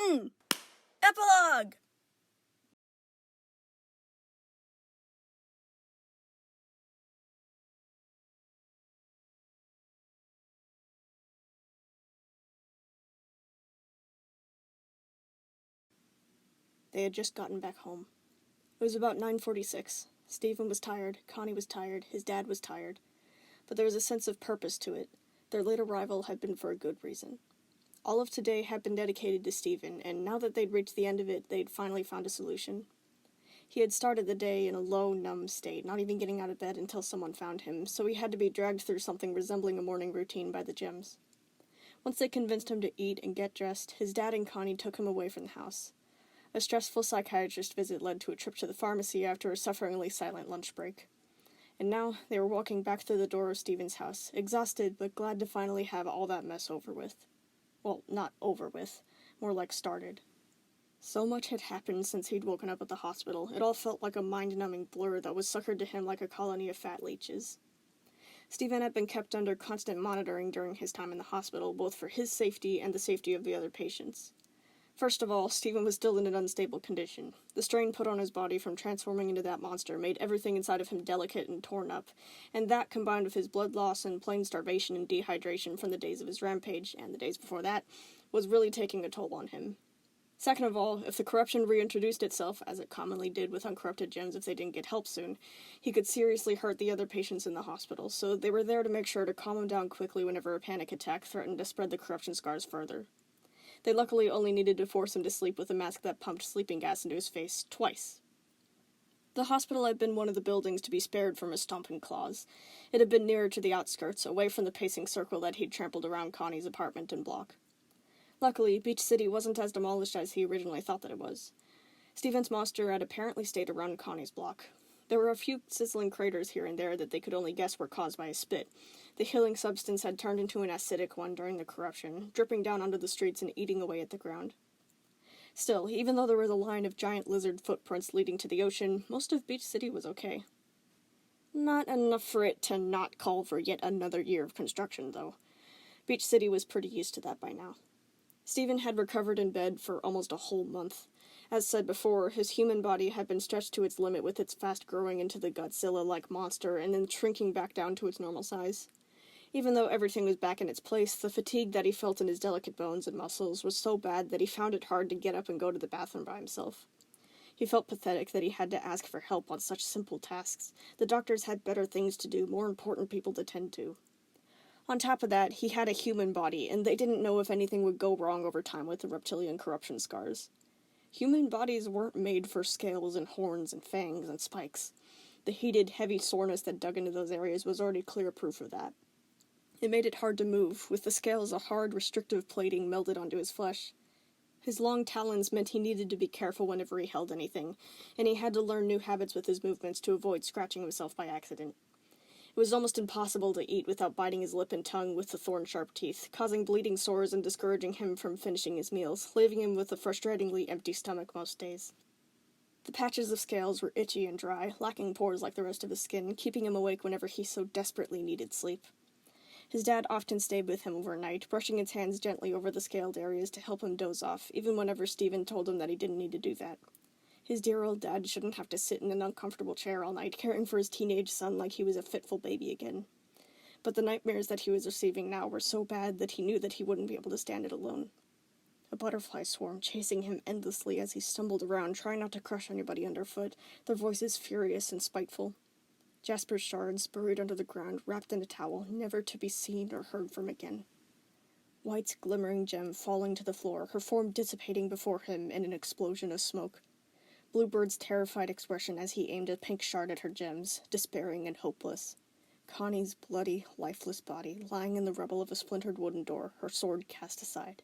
Rewritten! Epilogue! They had just gotten back home. It was about 9:46. Stephen was tired, Connie was tired, his dad was tired. But there was a sense of purpose to it. Their late arrival had been for a good reason. All of today had been dedicated to Stephen, and now that they'd reached the end of it, they'd finally found a solution. He had started the day in a low, numb state, not even getting out of bed until someone found him, so he had to be dragged through something resembling a morning routine by the Gems. Once they convinced him to eat and get dressed, his dad and Connie took him away from the house. A stressful psychiatrist visit led to a trip to the pharmacy after a sufferingly silent lunch break. And now they were walking back through the door of Stephen's house, exhausted but glad to finally have all that mess over with. Well, not over with, more like started. So much had happened since he'd woken up at the hospital. It all felt like a mind-numbing blur that was suckered to him like a colony of fat leeches. Stephen had been kept under constant monitoring during his time in the hospital, both for his safety and the safety of the other patients. First of all, Stephen was still in an unstable condition. The strain put on his body from transforming into that monster made everything inside of him delicate and torn up, and that, combined with his blood loss and plain starvation and dehydration from the days of his rampage, and the days before that, was really taking a toll on him. Second of all, if the corruption reintroduced itself, as it commonly did with uncorrupted gems if they didn't get help soon, he could seriously hurt the other patients in the hospital, so they were there to make sure to calm him down quickly whenever a panic attack threatened to spread the corruption scars further. They luckily only needed to force him to sleep with a mask that pumped sleeping gas into his face twice. The hospital had been one of the buildings to be spared from his stomping claws. It had been nearer to the outskirts, away from the pacing circle that he'd trampled around Connie's apartment and block. Luckily, Beach City wasn't as demolished as he originally thought that it was. Stephen's monster had apparently stayed around Connie's block. There were a few sizzling craters here and there that they could only guess were caused by his spit. The healing substance had turned into an acidic one during the corruption, dripping down onto the streets and eating away at the ground. Still, even though there was a line of giant lizard footprints leading to the ocean, most of Beach City was okay. Not enough for it to not call for yet another year of construction, though. Beach City was pretty used to that by now. Stephen had recovered in bed for almost a whole month. As said before, his human body had been stretched to its limit with its fast growing into the Godzilla-like monster and then shrinking back down to its normal size. Even though everything was back in its place, the fatigue that he felt in his delicate bones and muscles was so bad that he found it hard to get up and go to the bathroom by himself. He felt pathetic that he had to ask for help on such simple tasks. The doctors had better things to do, more important people to tend to. On top of that, he had a human body, and they didn't know if anything would go wrong over time with the reptilian corruption scars. Human bodies weren't made for scales and horns and fangs and spikes. The heated, heavy soreness that dug into those areas was already clear proof of that. It made it hard to move, with the scales a hard, restrictive plating melded onto his flesh. His long talons meant he needed to be careful whenever he held anything, and he had to learn new habits with his movements to avoid scratching himself by accident. It was almost impossible to eat without biting his lip and tongue with the thorn-sharp teeth, causing bleeding sores and discouraging him from finishing his meals, leaving him with a frustratingly empty stomach most days. The patches of scales were itchy and dry, lacking pores like the rest of his skin, keeping him awake whenever he so desperately needed sleep. His dad often stayed with him overnight, brushing his hands gently over the scaled areas to help him doze off, even whenever Stephen told him that he didn't need to do that. His dear old dad shouldn't have to sit in an uncomfortable chair all night, caring for his teenage son like he was a fitful baby again. But the nightmares that he was receiving now were so bad that he knew that he wouldn't be able to stand it alone. A butterfly swarm chasing him endlessly as he stumbled around, trying not to crush anybody underfoot, their voices furious and spiteful. Jasper's shards, buried under the ground, wrapped in a towel, never to be seen or heard from again. White's glimmering gem falling to the floor, her form dissipating before him in an explosion of smoke. Bluebird's terrified expression as he aimed a pink shard at her gems, despairing and hopeless. Connie's bloody, lifeless body lying in the rubble of a splintered wooden door, her sword cast aside.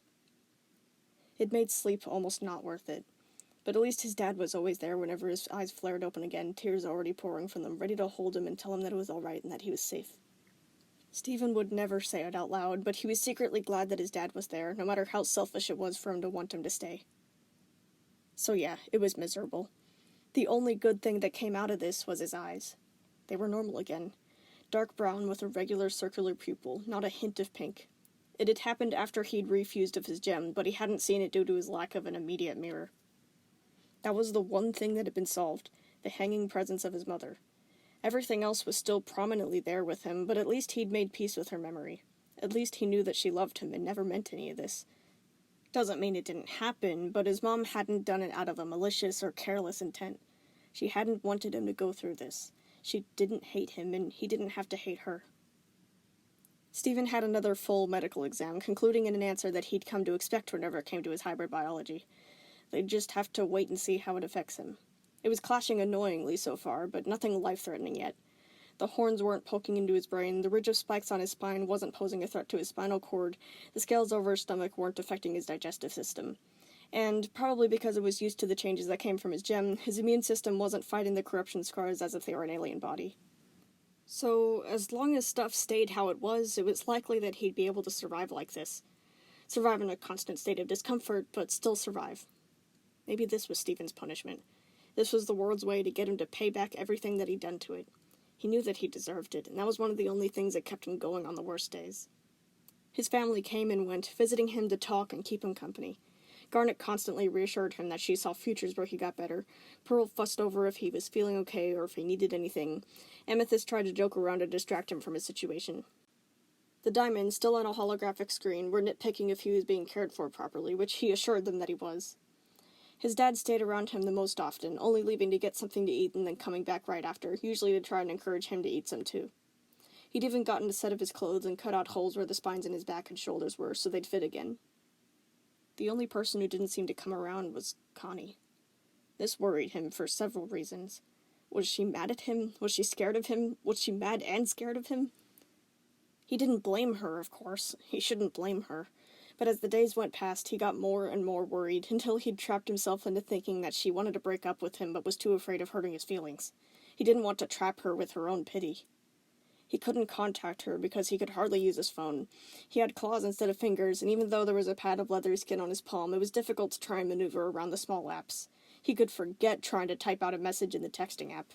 It made sleep almost not worth it. But at least his dad was always there whenever his eyes flared open again, tears already pouring from them, ready to hold him and tell him that it was all right and that he was safe. Stephen would never say it out loud, but he was secretly glad that his dad was there, no matter how selfish it was for him to want him to stay. So yeah, it was miserable. The only good thing that came out of this was his eyes. They were normal again. Dark brown with a regular circular pupil, not a hint of pink. It had happened after he'd refused of his gem, but he hadn't seen it due to his lack of an immediate mirror. That was the one thing that had been solved, the hanging presence of his mother. Everything else was still prominently there with him, but at least he'd made peace with her memory. At least he knew that she loved him and never meant any of this. Doesn't mean it didn't happen, but his mom hadn't done it out of a malicious or careless intent. She hadn't wanted him to go through this. She didn't hate him, and he didn't have to hate her. Stephen had another full medical exam, concluding in an answer that he'd come to expect whenever it came to his hybrid biology. They'd just have to wait and see how it affects him. It was clashing annoyingly so far, but nothing life-threatening yet. The horns weren't poking into his brain, the ridge of spikes on his spine wasn't posing a threat to his spinal cord, the scales over his stomach weren't affecting his digestive system. And, probably because it was used to the changes that came from his gem, his immune system wasn't fighting the corruption scars as if they were an alien body. So, as long as stuff stayed how it was likely that he'd be able to survive like this. Survive in a constant state of discomfort, but still survive. Maybe this was Stephen's punishment. This was the world's way to get him to pay back everything that he'd done to it. He knew that he deserved it, and that was one of the only things that kept him going on the worst days. His family came and went, visiting him to talk and keep him company. Garnet constantly reassured him that she saw futures where he got better. Pearl fussed over if he was feeling okay or if he needed anything. Amethyst tried to joke around to distract him from his situation. The Diamonds, still on a holographic screen, were nitpicking if he was being cared for properly, which he assured them that he was. His dad stayed around him the most often, only leaving to get something to eat and then coming back right after, usually to try and encourage him to eat some too. He'd even gotten a set of his clothes and cut out holes where the spines in his back and shoulders were, so they'd fit again. The only person who didn't seem to come around was Connie. This worried him for several reasons. Was she mad at him? Was she scared of him? Was she mad and scared of him? He didn't blame her, of course. He shouldn't blame her. But as the days went past, he got more and more worried, until he'd trapped himself into thinking that she wanted to break up with him but was too afraid of hurting his feelings. He didn't want to trap her with her own pity. He couldn't contact her because he could hardly use his phone. He had claws instead of fingers, and even though there was a pad of leathery skin on his palm, it was difficult to try and maneuver around the small apps. He could forget trying to type out a message in the texting app.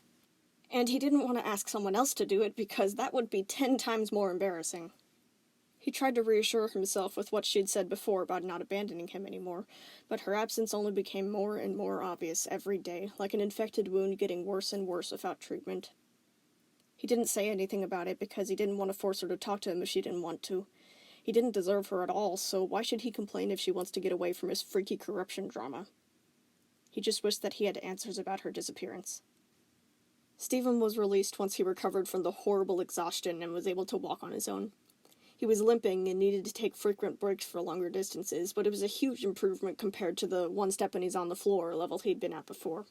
And he didn't want to ask someone else to do it because that would be 10 times more embarrassing. He tried to reassure himself with what she'd said before about not abandoning him anymore, but her absence only became more and more obvious every day, like an infected wound getting worse and worse without treatment. He didn't say anything about it because he didn't want to force her to talk to him if she didn't want to. He didn't deserve her at all, so why should he complain if she wants to get away from his freaky corruption drama? He just wished that he had answers about her disappearance. Stephen was released once he recovered from the horrible exhaustion and was able to walk on his own. He was limping and needed to take frequent breaks for longer distances, but it was a huge improvement compared to the one step and he's on the floor level he'd been at before.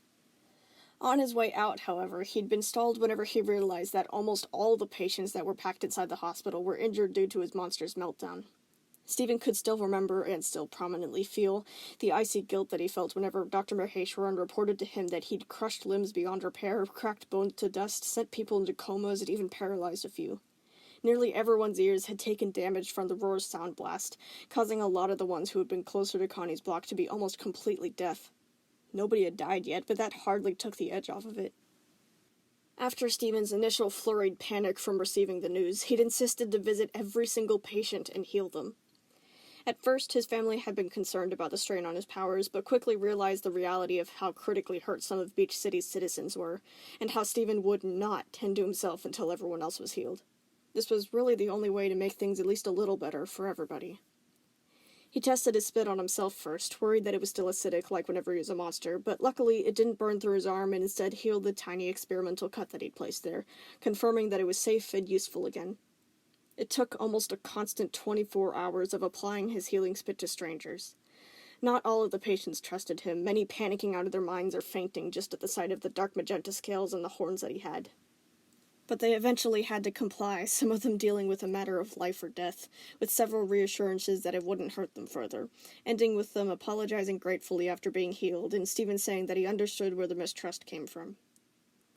On his way out, however, he'd been stalled whenever he realized that almost all the patients that were packed inside the hospital were injured due to his monster's meltdown. Stephen could still remember, and still prominently feel, the icy guilt that he felt whenever Dr. Maheshwaran reported to him that he'd crushed limbs beyond repair, cracked bones to dust, sent people into comas, and even paralyzed a few. Nearly everyone's ears had taken damage from the roar's sound blast, causing a lot of the ones who had been closer to Connie's block to be almost completely deaf. Nobody had died yet, but that hardly took the edge off of it. After Stephen's initial flurried panic from receiving the news, he'd insisted to visit every single patient and heal them. At first, his family had been concerned about the strain on his powers, but quickly realized the reality of how critically hurt some of Beach City's citizens were, and how Stephen would not tend to himself until everyone else was healed. This was really the only way to make things at least a little better for everybody. He tested his spit on himself first, worried that it was still acidic like whenever he was a monster, but luckily it didn't burn through his arm and instead healed the tiny experimental cut that he'd placed there, confirming that it was safe and useful again. It took almost a constant 24 hours of applying his healing spit to strangers. Not all of the patients trusted him, many panicking out of their minds or fainting just at the sight of the dark magenta scales and the horns that he had. But they eventually had to comply, some of them dealing with a matter of life or death, with several reassurances that it wouldn't hurt them further, ending with them apologizing gratefully after being healed, and Stephen saying that he understood where the mistrust came from.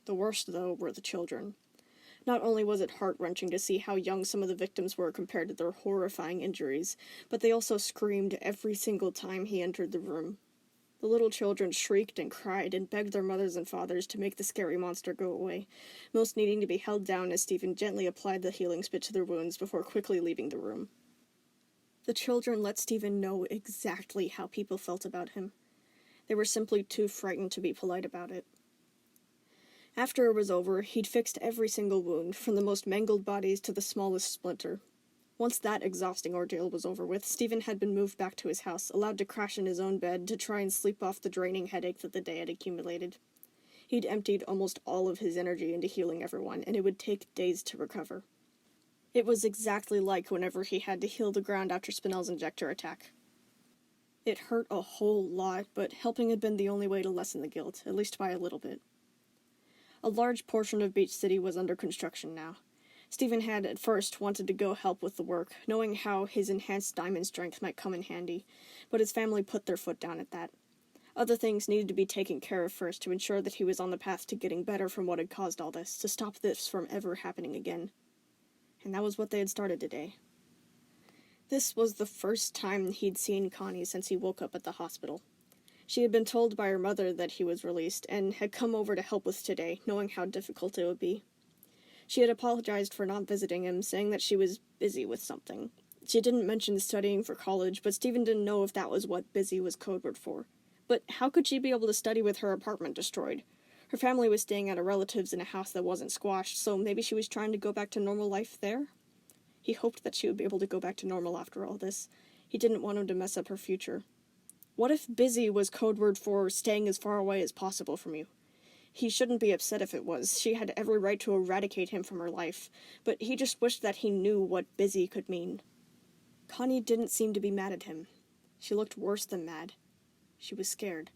The worst, though, were the children. Not only was it heart-wrenching to see how young some of the victims were compared to their horrifying injuries, but they also screamed every single time he entered the room. The little children shrieked and cried and begged their mothers and fathers to make the scary monster go away, most needing to be held down as Stephen gently applied the healing spit to their wounds before quickly leaving the room. The children let Stephen know exactly how people felt about him. They were simply too frightened to be polite about it. After it was over, he'd fixed every single wound, from the most mangled bodies to the smallest splinter. Once that exhausting ordeal was over with, Stephen had been moved back to his house, allowed to crash in his own bed to try and sleep off the draining headache that the day had accumulated. He'd emptied almost all of his energy into healing everyone, and it would take days to recover. It was exactly like whenever he had to heal the ground after Spinell's injector attack. It hurt a whole lot, but helping had been the only way to lessen the guilt, at least by a little bit. A large portion of Beach City was under construction now. Stephen had at first wanted to go help with the work, knowing how his enhanced diamond strength might come in handy, but his family put their foot down at that. Other things needed to be taken care of first to ensure that he was on the path to getting better from what had caused all this, to stop this from ever happening again. And that was what they had started today. This was the first time he'd seen Connie since he woke up at the hospital. She had been told by her mother that he was released, and had come over to help with today, knowing how difficult it would be. She had apologized for not visiting him, saying that she was busy with something. She didn't mention studying for college, but Stephen didn't know if that was what busy was code word for. But how could she be able to study with her apartment destroyed? Her family was staying at a relative's in a house that wasn't squashed, so maybe she was trying to go back to normal life there? He hoped that she would be able to go back to normal after all this. He didn't want him to mess up her future. What if busy was code word for staying as far away as possible from you? He shouldn't be upset if it was. She had every right to eradicate him from her life, but he just wished that he knew what busy could mean. Connie didn't seem to be mad at him. She looked worse than mad. She was scared.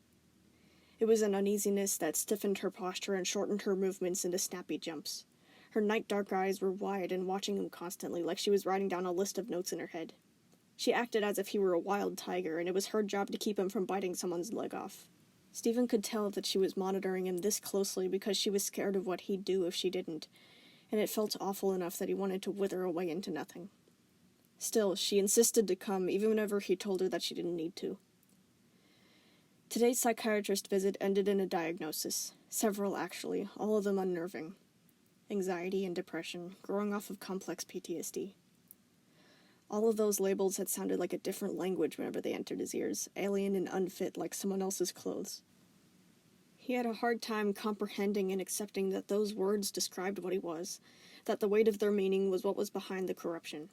It was an uneasiness that stiffened her posture and shortened her movements into snappy jumps. Her night-dark eyes were wide and watching him constantly, like she was writing down a list of notes in her head. She acted as if he were a wild tiger, and it was her job to keep him from biting someone's leg off. Stephen could tell that she was monitoring him this closely because she was scared of what he'd do if she didn't, and it felt awful enough that he wanted to wither away into nothing. Still, she insisted to come, even whenever he told her that she didn't need to. Today's psychiatrist visit ended in a diagnosis. Several, actually, all of them unnerving. Anxiety and depression, growing off of complex PTSD. All of those labels had sounded like a different language whenever they entered his ears, alien and unfit like someone else's clothes. He had a hard time comprehending and accepting that those words described what he was, that the weight of their meaning was what was behind the corruption.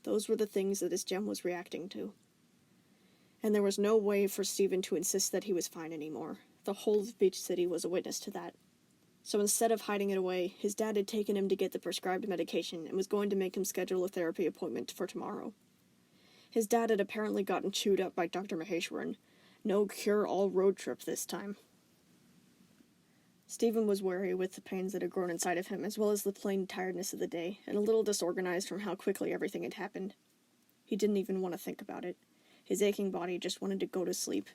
Those were the things that his gem was reacting to. And there was no way for Stephen to insist that he was fine anymore. The whole of Beach City was a witness to that. So instead of hiding it away, his dad had taken him to get the prescribed medication and was going to make him schedule a therapy appointment for tomorrow. His dad had apparently gotten chewed up by Dr. Maheshwaran. No cure-all road trip this time. Stephen was wary with the pains that had grown inside of him, as well as the plain tiredness of the day, and a little disorganized from how quickly everything had happened. He didn't even want to think about it. His aching body just wanted to go to sleep.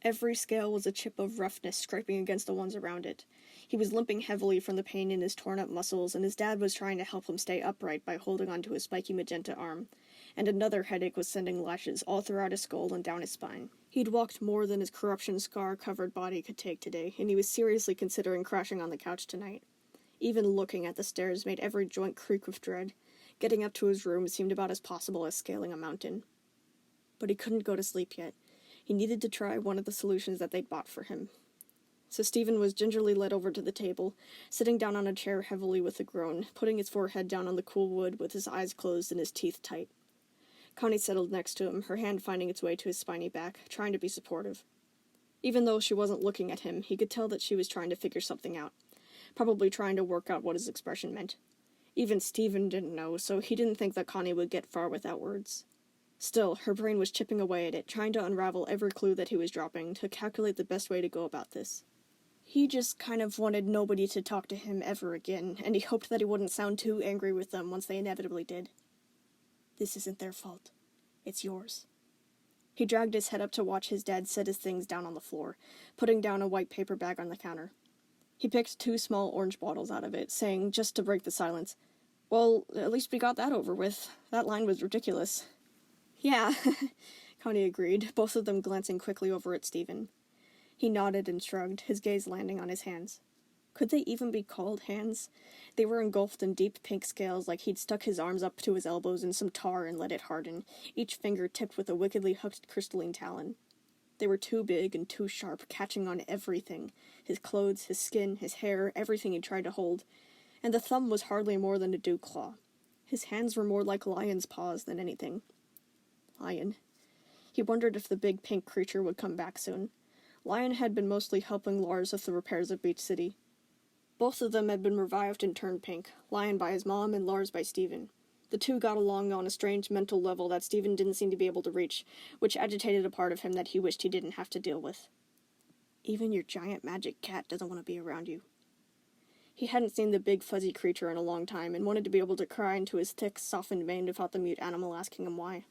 Every scale was a chip of roughness scraping against the ones around it. He was limping heavily from the pain in his torn-up muscles, and his dad was trying to help him stay upright by holding onto his spiky magenta arm, and another headache was sending lashes all throughout his skull and down his spine. He'd walked more than his corruption scar-covered body could take today, and he was seriously considering crashing on the couch tonight. Even looking at the stairs made every joint creak with dread. Getting up to his room seemed about as possible as scaling a mountain. But he couldn't go to sleep yet. He needed to try one of the solutions that they'd bought for him. So Stephen was gingerly led over to the table, sitting down on a chair heavily with a groan, putting his forehead down on the cool wood with his eyes closed and his teeth tight. Connie settled next to him, her hand finding its way to his spiny back, trying to be supportive. Even though she wasn't looking at him, he could tell that she was trying to figure something out, probably trying to work out what his expression meant. Even Stephen didn't know, so he didn't think that Connie would get far without words. Still, her brain was chipping away at it, trying to unravel every clue that he was dropping, to calculate the best way to go about this. He just kind of wanted nobody to talk to him ever again, and he hoped that he wouldn't sound too angry with them once they inevitably did. This isn't their fault. It's yours. He dragged his head up to watch his dad set his things down on the floor, putting down a white paper bag on the counter. He picked 2 small orange bottles out of it, saying, just to break the silence, "Well, at least we got that over with. That line was ridiculous." "Yeah," Connie agreed, both of them glancing quickly over at Stephen. He nodded and shrugged, his gaze landing on his hands. Could they even be called hands? They were engulfed in deep pink scales, like he'd stuck his arms up to his elbows in some tar and let it harden, each finger tipped with a wickedly hooked crystalline talon. They were too big and too sharp, catching on everything. His clothes, his skin, his hair, everything he tried to hold. And the thumb was hardly more than a dew claw. His hands were more like lion's paws than anything. Lion. He wondered if the big pink creature would come back soon. Lion had been mostly helping Lars with the repairs of Beach City. Both of them had been revived and turned pink, Lion by his mom and Lars by Stephen. The two got along on a strange mental level that Stephen didn't seem to be able to reach, which agitated a part of him that he wished he didn't have to deal with. Even your giant magic cat doesn't want to be around you. He hadn't seen the big fuzzy creature in a long time and wanted to be able to cry into his thick, softened mane without the mute animal asking him why.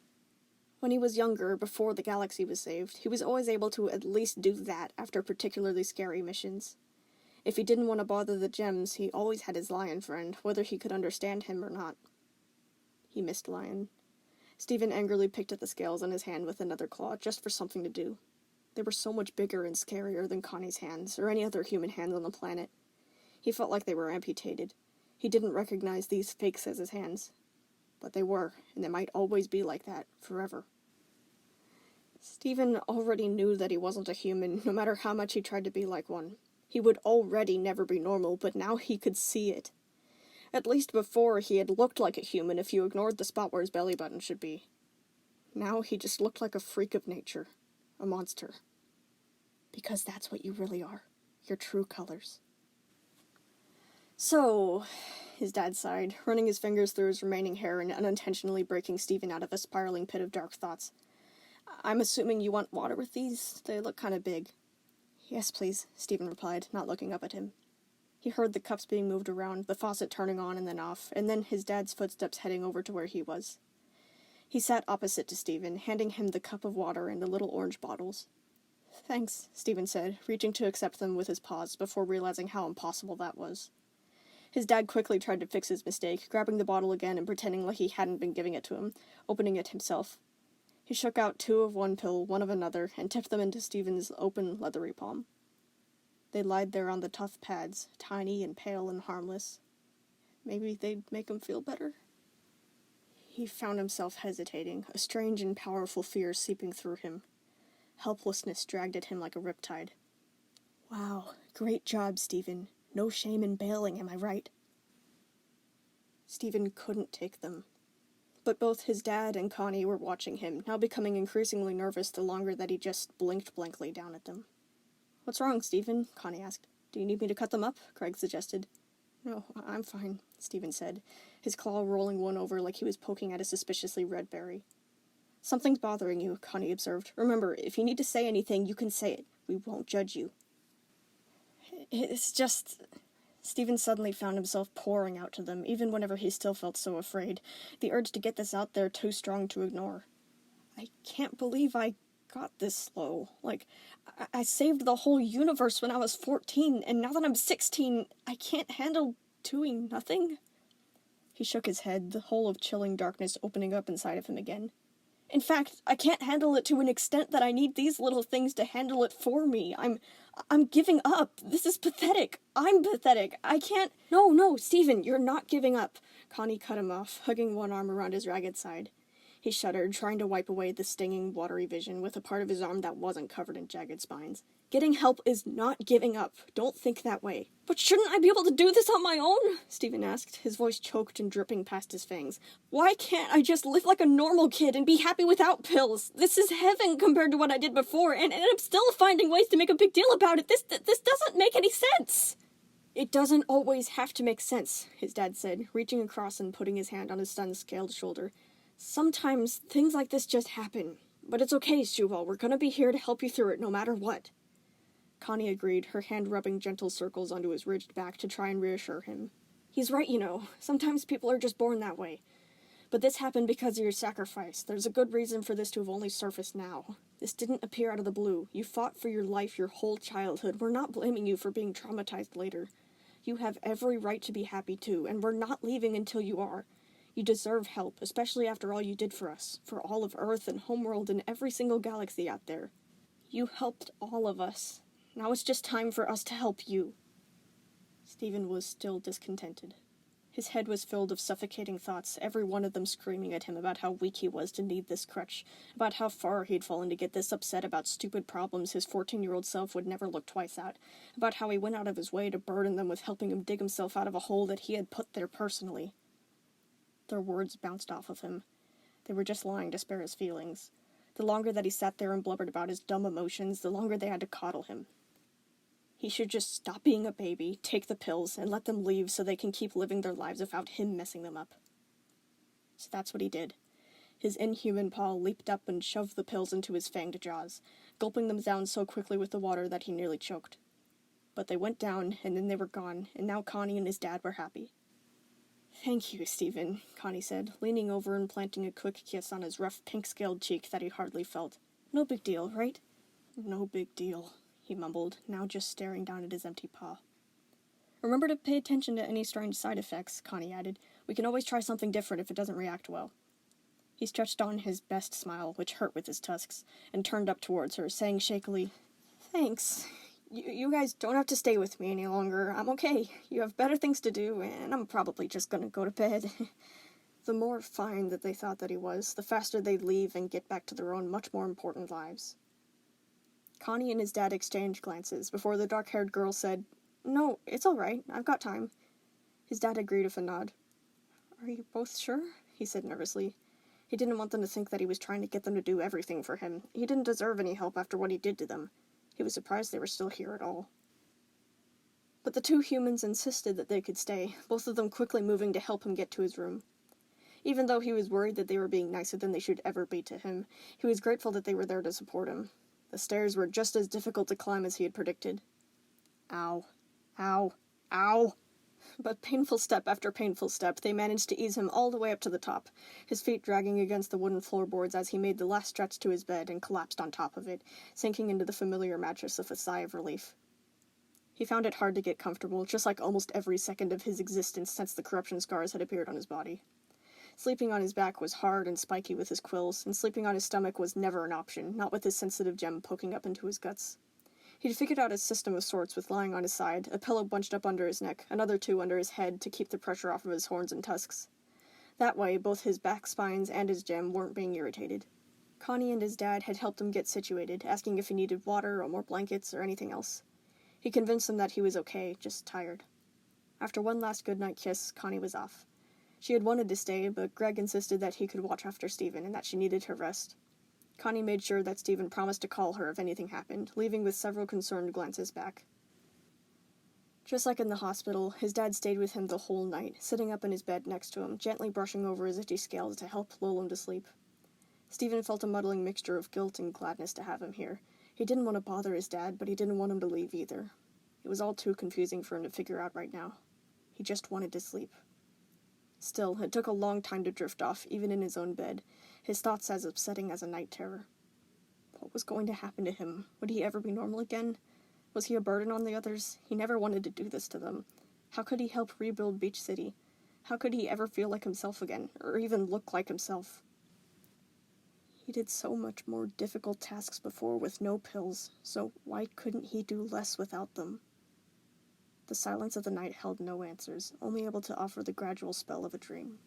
When he was younger, before the galaxy was saved, he was always able to at least do that after particularly scary missions. If he didn't want to bother the gems, he always had his lion friend, whether he could understand him or not. He missed Lion. Stephen angrily picked at the scales on his hand with another claw, just for something to do. They were so much bigger and scarier than Connie's hands, or any other human hands on the planet. He felt like they were amputated. He didn't recognize these fakes as his hands. But they were, and they might always be like that, forever. Stephen already knew that he wasn't a human, no matter how much he tried to be like one. He would already never be normal, but now he could see it. At least before, he had looked like a human if you ignored the spot where his belly button should be. Now he just looked like a freak of nature. A monster. Because that's what you really are. Your true colors. So, his dad sighed, running his fingers through his remaining hair and unintentionally breaking Stephen out of a spiraling pit of dark thoughts. I'm assuming you want water with these? They look kind of big. Yes, please, Stephen replied, not looking up at him. He heard the cups being moved around, the faucet turning on and then off, and then his dad's footsteps heading over to where he was. He sat opposite to Stephen, handing him the cup of water and the little orange bottles. Thanks, Stephen said, reaching to accept them with his paws before realizing how impossible that was. His dad quickly tried to fix his mistake, grabbing the bottle again and pretending like he hadn't been giving it to him, opening it himself. He shook out 2 of one pill, 1 of another, and tipped them into Stephen's open, leathery palm. They lied there on the tough pads, tiny and pale and harmless. Maybe they'd make him feel better? He found himself hesitating, a strange and powerful fear seeping through him. Helplessness dragged at him like a riptide. Wow, great job, Stephen. No shame in bailing, am I right? Stephen couldn't take them. But both his dad and Connie were watching him, now becoming increasingly nervous the longer that he just blinked blankly down at them. What's wrong, Stephen? Connie asked. Do you need me to cut them up? Craig suggested. No, I'm fine, Stephen said, his claw rolling one over like he was poking at a suspiciously red berry. Something's bothering you, Connie observed. Remember, if you need to say anything, you can say it. We won't judge you. It's just... Stephen suddenly found himself pouring out to them, even whenever he still felt so afraid, the urge to get this out there too strong to ignore. I can't believe I got this slow. I saved the whole universe when I was 14, and now that I'm 16, I can't handle doing nothing? He shook his head, the hole of chilling darkness opening up inside of him again. In fact, I can't handle it to an extent that I need these little things to handle it for me. I'm giving up. This is pathetic. I'm pathetic. I can't... No, Stephen, you're not giving up. Connie cut him off, hugging one arm around his ragged side. He shuddered, trying to wipe away the stinging, watery vision with a part of his arm that wasn't covered in jagged spines. Getting help is not giving up. Don't think that way. But shouldn't I be able to do this on my own? Stephen asked, his voice choked and dripping past his fangs. Why can't I just live like a normal kid and be happy without pills? This is heaven compared to what I did before, and I'm still finding ways to make a big deal about it. This doesn't make any sense. It doesn't always have to make sense, his dad said, reaching across and putting his hand on his son's scaled shoulder. Sometimes things like this just happen. But it's okay, Shuval. We're gonna be here to help you through it no matter what. Connie agreed, her hand rubbing gentle circles onto his ridged back to try and reassure him. He's right, Sometimes people are just born that way. But this happened because of your sacrifice. There's a good reason for this to have only surfaced now. This didn't appear out of the blue. You fought for your life your whole childhood. We're not blaming you for being traumatized later. You have every right to be happy too, and we're not leaving until you are. You deserve help, especially after all you did for us, for all of Earth and Homeworld and every single galaxy out there. You helped all of us. Now it's just time for us to help you. Stephen was still discontented. His head was filled of suffocating thoughts, every one of them screaming at him about how weak he was to need this crutch, about how far he'd fallen to get this upset about stupid problems his 14-year-old self would never look twice at, about how he went out of his way to burden them with helping him dig himself out of a hole that he had put there personally. Their words bounced off of him. They were just lying to spare his feelings. The longer that he sat there and blubbered about his dumb emotions, the longer they had to coddle him. He should just stop being a baby, take the pills, and let them leave so they can keep living their lives without him messing them up. So that's what he did. His inhuman paw leaped up and shoved the pills into his fanged jaws, gulping them down so quickly with the water that he nearly choked. But they went down, and then they were gone, and now Connie and his dad were happy. "Thank you, Stephen," Connie said, leaning over and planting a quick kiss on his rough, pink-scaled cheek that he hardly felt. "No big deal, right?" "No big deal," he mumbled, now just staring down at his empty paw. "Remember to pay attention to any strange side effects," Connie added. "We can always try something different if it doesn't react well." He stretched on his best smile, which hurt with his tusks, and turned up towards her, saying shakily, "Thanks. You guys don't have to stay with me any longer. I'm okay. You have better things to do, and I'm probably just gonna go to bed." The more fine that they thought that he was, the faster they'd leave and get back to their own much more important lives. Connie and his dad exchanged glances before the dark-haired girl said, "No, it's all right. I've got time." His dad agreed with a nod. "Are you both sure?" he said nervously. He didn't want them to think that he was trying to get them to do everything for him. He didn't deserve any help after what he did to them. He was surprised they were still here at all. But the two humans insisted that they could stay, both of them quickly moving to help him get to his room. Even though he was worried that they were being nicer than they should ever be to him, he was grateful that they were there to support him. The stairs were just as difficult to climb as he had predicted. Ow. Ow. Ow! But painful step after painful step, they managed to ease him all the way up to the top, his feet dragging against the wooden floorboards as he made the last stretch to his bed and collapsed on top of it, sinking into the familiar mattress with a sigh of relief. He found it hard to get comfortable, just like almost every second of his existence since the corruption scars had appeared on his body. Sleeping on his back was hard and spiky with his quills, and sleeping on his stomach was never an option, not with his sensitive gem poking up into his guts. He'd figured out a system of sorts with lying on his side, a pillow bunched up under his neck, another two under his head to keep the pressure off of his horns and tusks. That way, both his back spines and his gem weren't being irritated. Connie and his dad had helped him get situated, asking if he needed water or more blankets or anything else. He convinced them that he was okay, just tired. After one last goodnight kiss, Connie was off. She had wanted to stay, but Greg insisted that he could watch after Stephen and that she needed her rest. Connie made sure that Stephen promised to call her if anything happened, leaving with several concerned glances back. Just like in the hospital, his dad stayed with him the whole night, sitting up in his bed next to him, gently brushing over his itchy scales to help lull him to sleep. Stephen felt a muddling mixture of guilt and gladness to have him here. He didn't want to bother his dad, but he didn't want him to leave either. It was all too confusing for him to figure out right now. He just wanted to sleep. Still, it took a long time to drift off, even in his own bed, his thoughts as upsetting as a night terror. What was going to happen to him? Would he ever be normal again? Was he a burden on the others? He never wanted to do this to them. How could he help rebuild Beach City? How could he ever feel like himself again, or even look like himself? He did so much more difficult tasks before with no pills, so why couldn't he do less without them? The silence of the night held no answers, only able to offer the gradual spell of a dream.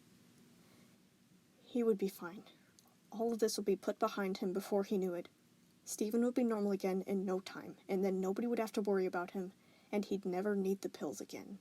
He would be fine. All of this would be put behind him before he knew it. Stephen would be normal again in no time, and then nobody would have to worry about him, and he'd never need the pills again.